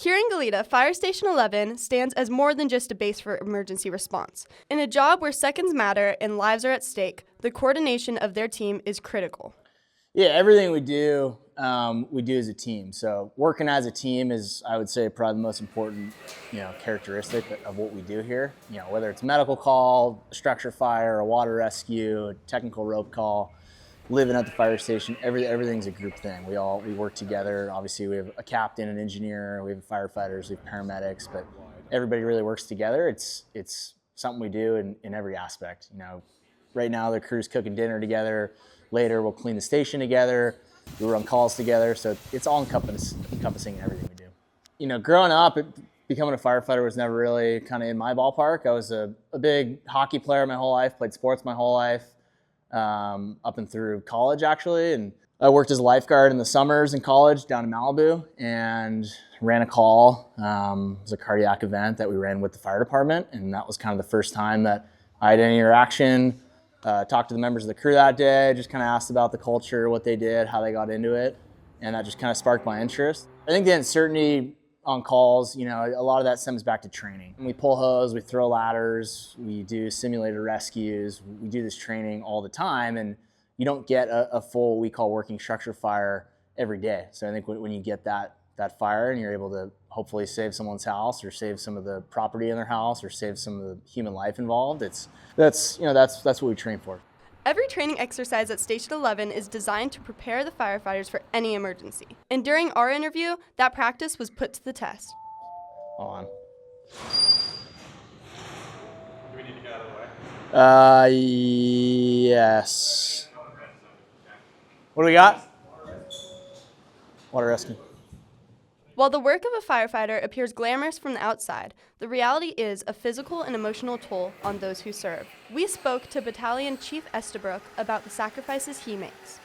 Here in Goleta, Fire Station 11 stands as more than just a base for emergency response. In a job where seconds matter and lives are at stake, the coordination of their team is critical. Yeah, everything we do as a team. So working as a team is, I would say, probably the most important, characteristic of what we do here. Whether it's medical call, a structure fire, a water rescue, a technical rope call, living at the fire station, everything's a group thing. We work together. Obviously, we have a captain, an engineer, we have firefighters, we have paramedics, but everybody really works together. It's something we do in every aspect. Right now the crew's cooking dinner together. Later, we'll clean the station together. We run calls together. So it's all encompassing in everything we do. Growing up, becoming a firefighter was never really kind of in my ballpark. I was a big hockey player my whole life, played sports my whole life, up and through college, actually. And I worked as a lifeguard in the summers in college down in Malibu and ran a call. It was a cardiac event that we ran with the fire department. And that was kind of the first time that I had any interaction. Talked to the members of the crew that day, just kind of asked about the culture, what they did, how they got into it, and that just kind of sparked my interest. I think the uncertainty on calls, a lot of that stems back to training. We pull hose, we throw ladders, we do simulated rescues, we do this training all the time, and you don't get a full, we call working structure fire every day. So I think when you get that fire and you're able to hopefully save someone's house or save some of the property in their house or save some of the human life involved, that's what we train for. Every training exercise at Station 11 is designed to prepare the firefighters for any emergency. And during our interview, that practice was put to the test. Hold on. Do we need to get out of the way? Yes. What do we got? Water rescue. While the work of a firefighter appears glamorous from the outside, the reality is a physical and emotional toll on those who serve. We spoke to Battalion Chief Estabrook about the sacrifices he makes.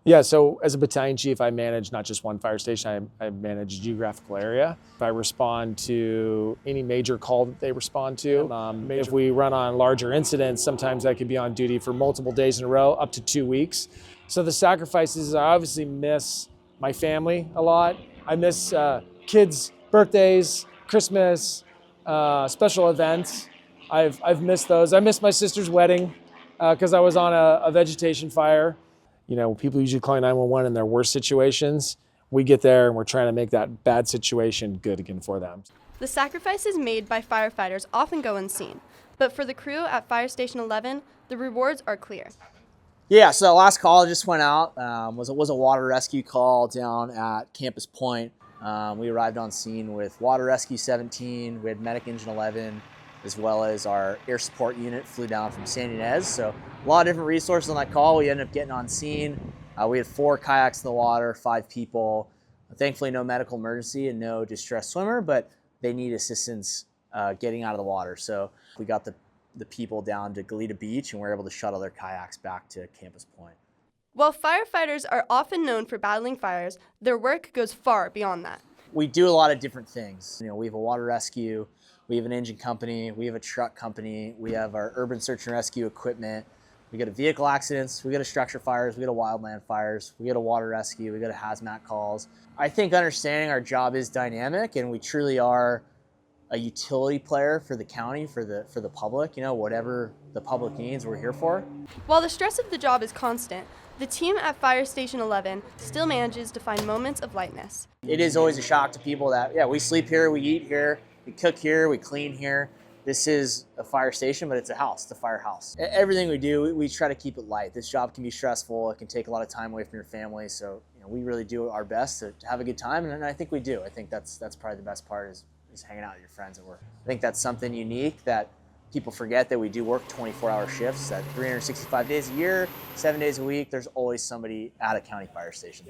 Yeah, so as a battalion chief, I manage not just one fire station, I manage a geographical area. I respond to any major call that they respond to. If we run on larger incidents, sometimes I could be on duty for multiple days in a row, up to 2 weeks. So the sacrifices, I obviously miss my family a lot. I miss kids' birthdays, Christmas, special events. I've missed those. I missed my sister's wedding because I was on a vegetation fire. People usually call 911 in their worst situations. We get there and we're trying to make that bad situation good again for them. The sacrifices made by firefighters often go unseen, but for the crew at Fire Station 11, the rewards are clear. Yeah, so the last call I just went out was a water rescue call down at Campus Point. We arrived on scene with Water Rescue 17, we had Medic Engine 11, as well as our air support unit flew down from San Ynez. So a lot of different resources on that call. We ended up getting on scene. We had 4 kayaks in the water, 5 people. Thankfully, no medical emergency and no distressed swimmer, but they need assistance getting out of the water. So we got the people down to Goleta Beach and we're able to shuttle their kayaks back to Campus Point. While firefighters are often known for battling fires, their work goes far beyond that. We do a lot of different things. We have a water rescue, we have an engine company, we have a truck company, we have our urban search and rescue equipment, we go to vehicle accidents, we go to structure fires, we go to wildland fires, we go to water rescue, we go to hazmat calls. I think understanding our job is dynamic and we truly are a utility player for the county, for the public, whatever the public needs, we're here for. While the stress of the job is constant, the team at Fire Station 11 still manages to find moments of lightness. It is always a shock to people that, we sleep here, we eat here, we cook here, we clean here. This is a fire station, but it's a house, it's a firehouse. Everything we do, we try to keep it light. This job can be stressful, it can take a lot of time away from your family, so we really do our best to have a good time, and I think we do. I think that's probably the best part is hanging out with your friends at work. I think that's something unique that people forget, that we do work 24-hour shifts, that 365 days a year, 7 days a week, there's always somebody at a county fire station.